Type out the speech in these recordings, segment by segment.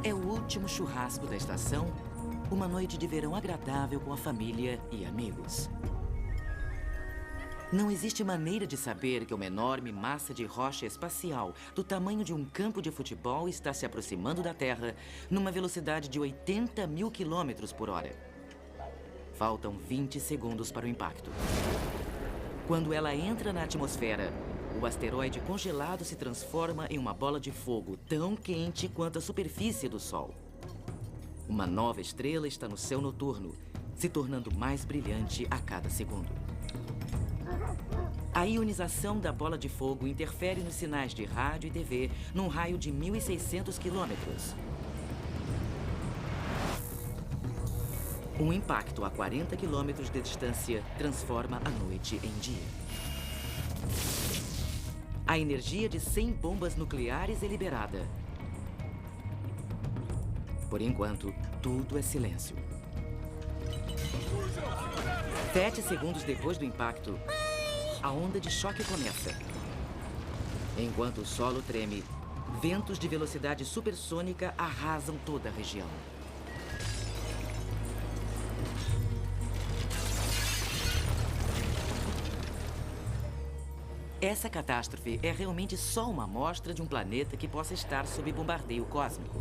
É o último churrasco da estação, uma noite de verão agradável com a família e amigos. Não existe maneira de saber que uma enorme massa de rocha espacial do tamanho de um campo de futebol está se aproximando da Terra numa velocidade de 80 mil quilômetros por hora. Faltam 20 segundos para o impacto. Quando ela entra na atmosfera, o asteroide congelado se transforma em uma bola de fogo tão quente quanto a superfície do Sol. Uma nova estrela está no céu noturno, se tornando mais brilhante a cada segundo. A ionização da bola de fogo interfere nos sinais de rádio e TV num raio de 1.600 quilômetros. Um impacto a 40 quilômetros de distância transforma a noite em dia. A energia de 100 bombas nucleares é liberada. Por enquanto, tudo é silêncio. 7 segundos depois do impacto, a onda de choque começa. Enquanto o solo treme, ventos de velocidade supersônica arrasam toda a região. Essa catástrofe é realmente só uma amostra de um planeta que possa estar sob bombardeio cósmico.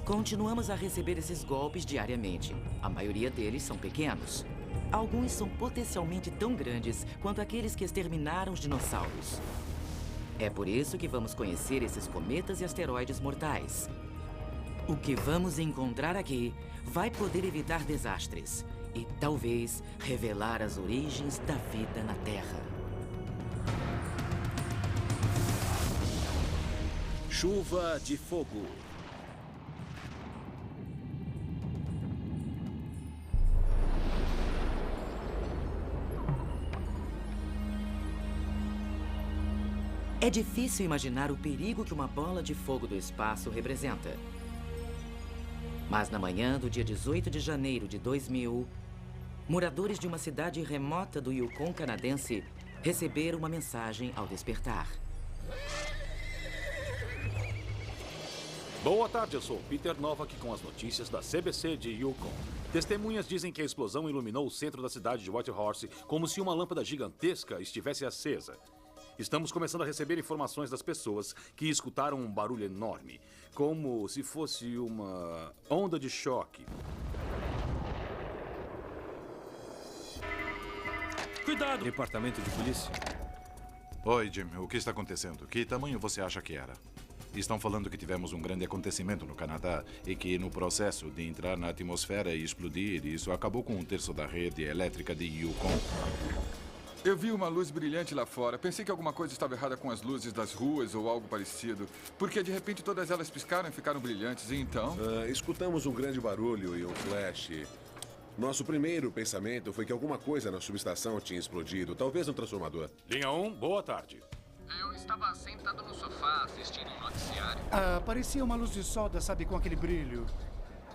Continuamos a receber esses golpes diariamente. A maioria deles são pequenos. Alguns são potencialmente tão grandes quanto aqueles que exterminaram os dinossauros. É por isso que vamos conhecer esses cometas e asteroides mortais. O que vamos encontrar aqui vai poder evitar desastres e talvez revelar as origens da vida na Terra. Chuva de fogo. É difícil imaginar o perigo que uma bola de fogo do espaço representa. Mas na manhã do dia 18 de janeiro de 2000, moradores de uma cidade remota do Yukon canadense receberam uma mensagem ao despertar. Boa tarde, eu sou Peter Novak com as notícias da CBC de Yukon. Testemunhas dizem que a explosão iluminou o centro da cidade de Whitehorse como se uma lâmpada gigantesca estivesse acesa. Estamos começando a receber informações das pessoas que escutaram um barulho enorme, como se fosse uma onda de choque. Cuidado! Departamento de polícia. Oi, Jim. O que está acontecendo? Que tamanho você acha que era? Estão falando que tivemos um grande acontecimento no Canadá e que no processo de entrar na atmosfera e explodir, isso acabou com 1/3 da rede elétrica de Yukon. Eu vi uma luz brilhante lá fora. Pensei que alguma coisa estava errada com as luzes das ruas ou algo parecido. Porque de repente todas elas piscaram e ficaram brilhantes. E então... escutamos um grande barulho e um flash. Nosso primeiro pensamento foi que alguma coisa na subestação tinha explodido. Talvez um transformador. Linha 1, boa tarde. Eu estava sentado no sofá assistindo um noticiário. Parecia uma luz de solda, sabe, com aquele brilho.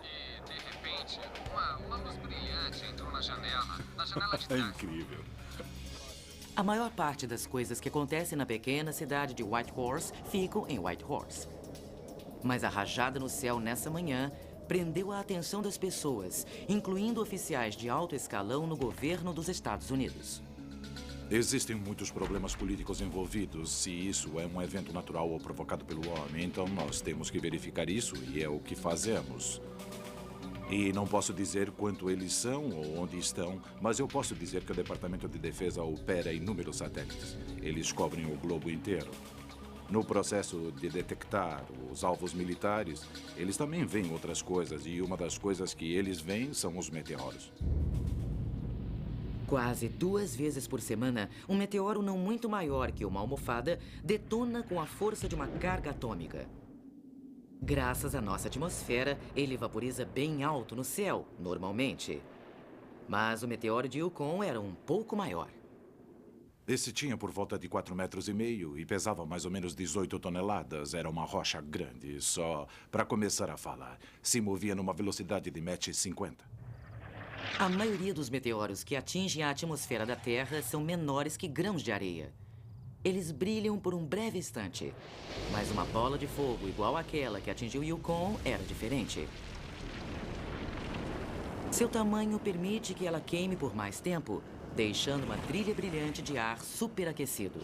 E, de repente, uma luz brilhante entrou na janela de É trás. incrível. A maior parte das coisas que acontecem na pequena cidade de Whitehorse ficam em Whitehorse. Mas a rajada no céu nessa manhã prendeu a atenção das pessoas, incluindo oficiais de alto escalão no governo dos Estados Unidos. Existem muitos problemas políticos envolvidos se isso é um evento natural ou provocado pelo homem. Então nós temos que verificar isso e é o que fazemos. E não posso dizer quanto eles são ou onde estão, mas eu posso dizer que o Departamento de Defesa opera inúmeros satélites. Eles cobrem o globo inteiro. No processo de detectar os alvos militares, eles também veem outras coisas, e uma das coisas que eles veem são os meteoros. Quase 2 vezes por semana, um meteoro não muito maior que uma almofada detona com a força de uma carga atômica. Graças à nossa atmosfera, ele vaporiza bem alto no céu, normalmente. Mas o meteoro de Yukon era um pouco maior. Esse tinha por volta de 4,5 metros e pesava mais ou menos 18 toneladas. Era uma rocha grande, só para começar a falar. Se movia numa velocidade de Mach 50. A maioria dos meteoros que atingem a atmosfera da Terra são menores que grãos de areia. Eles brilham por um breve instante. Mas uma bola de fogo igual àquela que atingiu Yukon era diferente. Seu tamanho permite que ela queime por mais tempo, deixando uma trilha brilhante de ar superaquecido.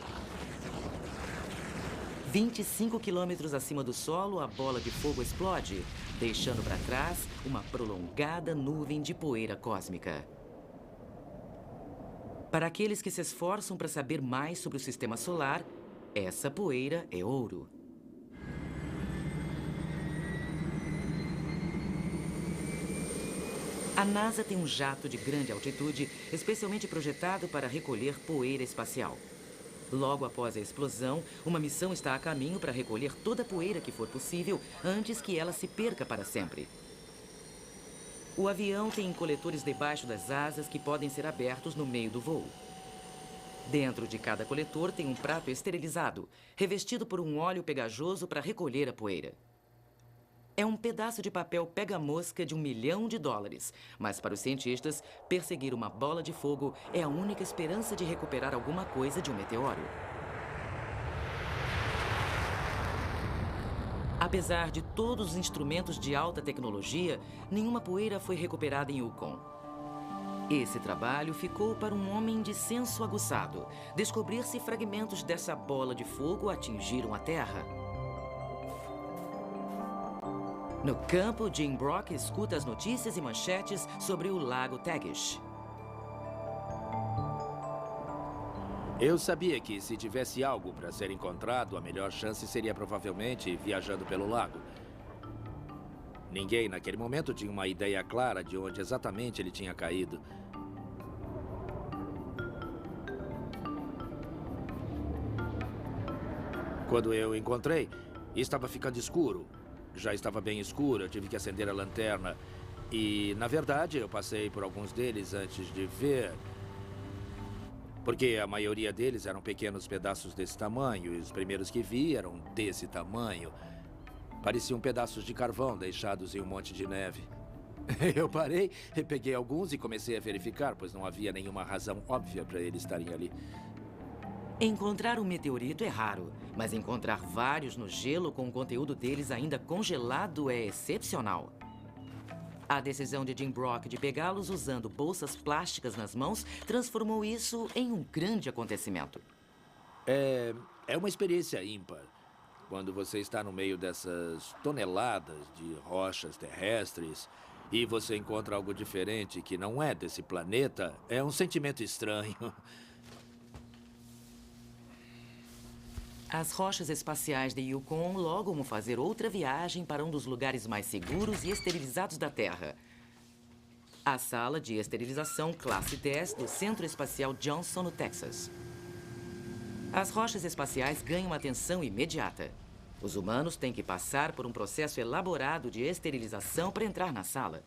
25 quilômetros acima do solo, a bola de fogo explode, deixando para trás uma prolongada nuvem de poeira cósmica. Para aqueles que se esforçam para saber mais sobre o sistema solar, essa poeira é ouro. A NASA tem um jato de grande altitude, especialmente projetado para recolher poeira espacial. Logo após a explosão, uma missão está a caminho para recolher toda a poeira que for possível antes que ela se perca para sempre. O avião tem coletores debaixo das asas que podem ser abertos no meio do voo. Dentro de cada coletor tem um prato esterilizado, revestido por um óleo pegajoso para recolher a poeira. É um pedaço de papel pega-mosca de $1 milhão, mas para os cientistas, perseguir uma bola de fogo é a única esperança de recuperar alguma coisa de um meteoro. Apesar de todos os instrumentos de alta tecnologia, nenhuma poeira foi recuperada em Yukon. Esse trabalho ficou para um homem de senso aguçado, descobrir se fragmentos dessa bola de fogo atingiram a Terra. No campo, Jim Brock escuta as notícias e manchetes sobre o Lago Tagish. Eu sabia que se tivesse algo para ser encontrado, a melhor chance seria provavelmente viajando pelo lago. Ninguém naquele momento tinha uma ideia clara de onde exatamente ele tinha caído. Quando eu encontrei, estava ficando escuro. Já estava bem escuro, eu tive que acender a lanterna. E, na verdade, eu passei por alguns deles antes de ver. Porque a maioria deles eram pequenos pedaços desse tamanho, e os primeiros que vi eram desse tamanho. Pareciam pedaços de carvão deixados em um monte de neve. Eu parei, peguei alguns e comecei a verificar, pois não havia nenhuma razão óbvia para eles estarem ali. Encontrar um meteorito é raro, mas encontrar vários no gelo com o conteúdo deles ainda congelado é excepcional. A decisão de Jim Brock de pegá-los usando bolsas plásticas nas mãos transformou isso em um grande acontecimento. É uma experiência ímpar. Quando você está no meio dessas toneladas de rochas terrestres e você encontra algo diferente que não é desse planeta, é um sentimento estranho. As rochas espaciais de Yukon logo vão fazer outra viagem para um dos lugares mais seguros e esterilizados da Terra. A sala de esterilização Classe 10 do Centro Espacial Johnson, no Texas. As rochas espaciais ganham atenção imediata. Os humanos têm que passar por um processo elaborado de esterilização para entrar na sala.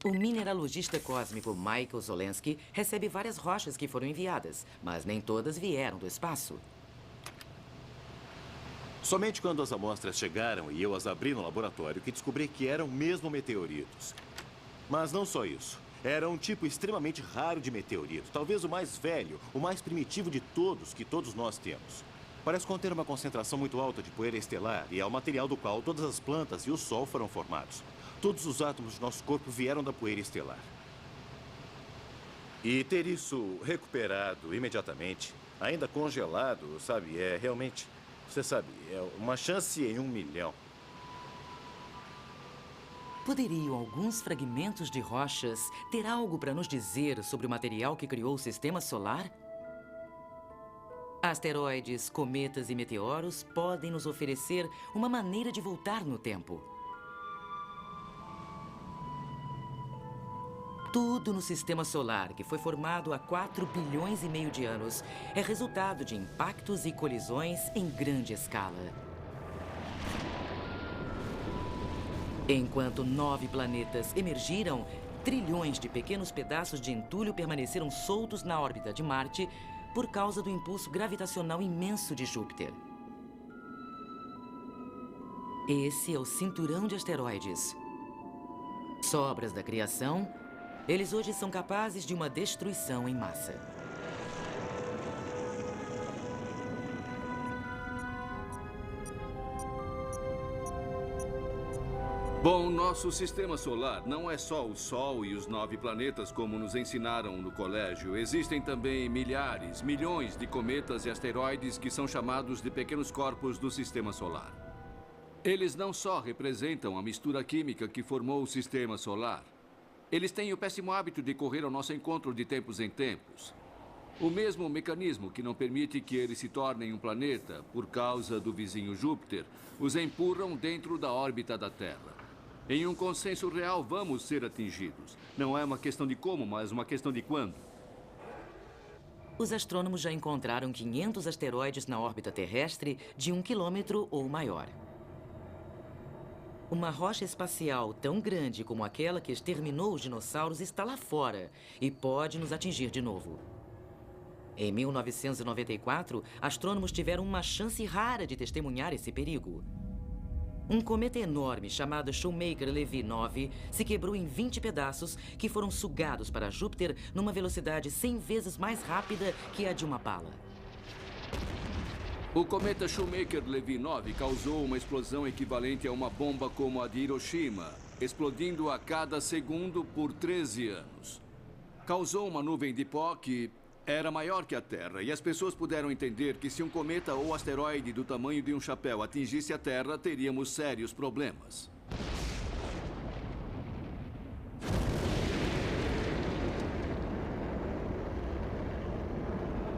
O mineralogista cósmico Michael Zolensky recebe várias rochas que foram enviadas, mas nem todas vieram do espaço. Somente quando as amostras chegaram e eu as abri no laboratório que descobri que eram mesmo meteoritos. Mas não só isso. Era um tipo extremamente raro de meteorito, talvez o mais velho, o mais primitivo de todos que todos nós temos. Parece conter uma concentração muito alta de poeira estelar e é o material do qual todas as plantas e o Sol foram formados. Todos os átomos do nosso corpo vieram da poeira estelar. E ter isso recuperado imediatamente, ainda congelado, sabe, é realmente, você sabe, é uma chance em 1 milhão. Poderiam alguns fragmentos de rochas ter algo para nos dizer sobre o material que criou o sistema solar? Asteroides, cometas e meteoros podem nos oferecer uma maneira de voltar no tempo. Tudo no sistema solar, que foi formado há 4,5 bilhões de anos, é resultado de impactos e colisões em grande escala. Enquanto 9 planetas emergiram, trilhões de pequenos pedaços de entulho permaneceram soltos na órbita de Marte por causa do impulso gravitacional imenso de Júpiter. Esse é o cinturão de asteroides. Sobras da criação Eles hoje são capazes de uma destruição em massa. Bom, nosso sistema solar não é só o Sol e os 9 planetas como nos ensinaram no colégio. Existem também milhares, milhões de cometas e asteroides que são chamados de pequenos corpos do sistema solar. Eles não só representam a mistura química que formou o sistema solar. Eles têm o péssimo hábito de correr ao nosso encontro de tempos em tempos. O mesmo mecanismo que não permite que eles se tornem um planeta por causa do vizinho Júpiter, os empurram dentro da órbita da Terra. Em um consenso real, vamos ser atingidos. Não é uma questão de como, mas uma questão de quando. Os astrônomos já encontraram 500 asteroides na órbita terrestre de 1 quilômetro ou maior. Uma rocha espacial tão grande como aquela que exterminou os dinossauros está lá fora e pode nos atingir de novo. Em 1994, astrônomos tiveram uma chance rara de testemunhar esse perigo. Um cometa enorme chamado Shoemaker-Levy 9 se quebrou em 20 pedaços que foram sugados para Júpiter numa velocidade 100 vezes mais rápida que a de uma bala. O cometa Shoemaker-Levy 9 causou uma explosão equivalente a uma bomba como a de Hiroshima, explodindo a cada segundo por 13 anos. Causou uma nuvem de pó que era maior que a Terra, e as pessoas puderam entender que se um cometa ou asteroide do tamanho de um chapéu atingisse a Terra, teríamos sérios problemas.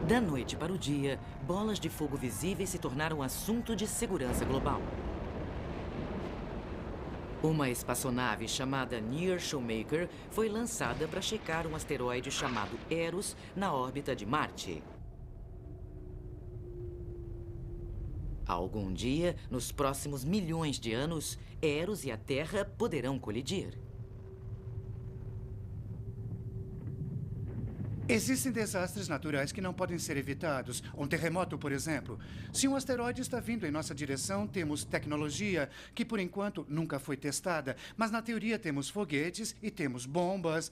Da noite para o dia, bolas de fogo visíveis se tornaram assunto de segurança global. Uma espaçonave chamada Near Shoemaker foi lançada para checar um asteroide chamado Eros na órbita de Marte. Algum dia, nos próximos milhões de anos, Eros e a Terra poderão colidir. Existem desastres naturais que não podem ser evitados. Um terremoto, por exemplo. Se um asteroide está vindo em nossa direção, temos tecnologia que, por enquanto, nunca foi testada. Mas, na teoria, temos foguetes e temos bombas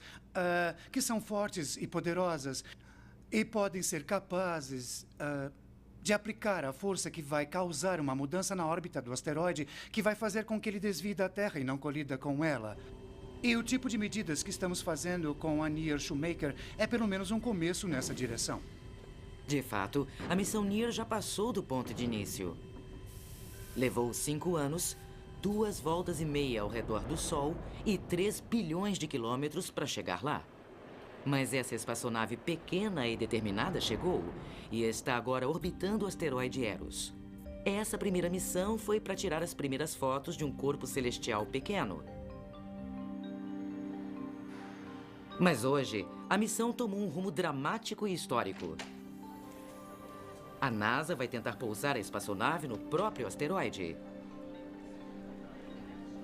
que são fortes e poderosas e podem ser capazes de aplicar a força que vai causar uma mudança na órbita do asteroide que vai fazer com que ele desvie da Terra e não colida com ela. E o tipo de medidas que estamos fazendo com a Near Shoemaker é pelo menos um começo nessa direção. De fato, a missão Near já passou do ponto de início. Levou 5 anos, 2 voltas e meia ao redor do Sol e 3 bilhões de quilômetros para chegar lá. Mas essa espaçonave pequena e determinada chegou e está agora orbitando o asteroide Eros. Essa primeira missão foi para tirar as primeiras fotos de um corpo celestial pequeno. Mas hoje, a missão tomou um rumo dramático e histórico. A NASA vai tentar pousar a espaçonave no próprio asteroide.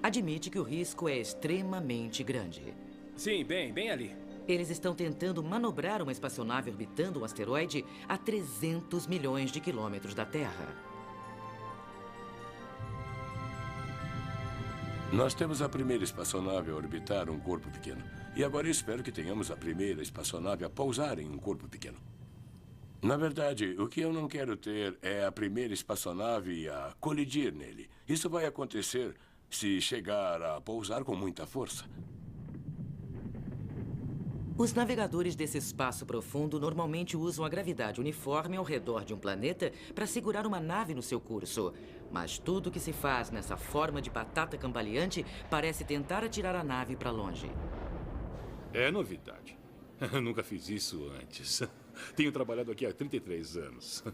Admite que o risco é extremamente grande. Sim, bem ali. Eles estão tentando manobrar uma espaçonave orbitando um asteroide a 300 milhões de quilômetros da Terra. Nós temos a primeira espaçonave a orbitar um corpo pequeno. E agora espero que tenhamos a primeira espaçonave a pousar em um corpo pequeno. Na verdade, o que eu não quero ter é a primeira espaçonave a colidir nele. Isso vai acontecer se chegar a pousar com muita força. Os navegadores desse espaço profundo normalmente usam a gravidade uniforme ao redor de um planeta para segurar uma nave no seu curso. Mas tudo que se faz nessa forma de batata cambaleante parece tentar atirar a nave para longe. É novidade. Eu nunca fiz isso antes. Tenho trabalhado aqui há 33 anos.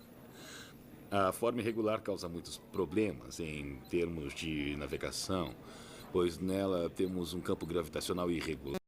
A forma irregular causa muitos problemas em termos de navegação, pois nela temos um campo gravitacional irregular.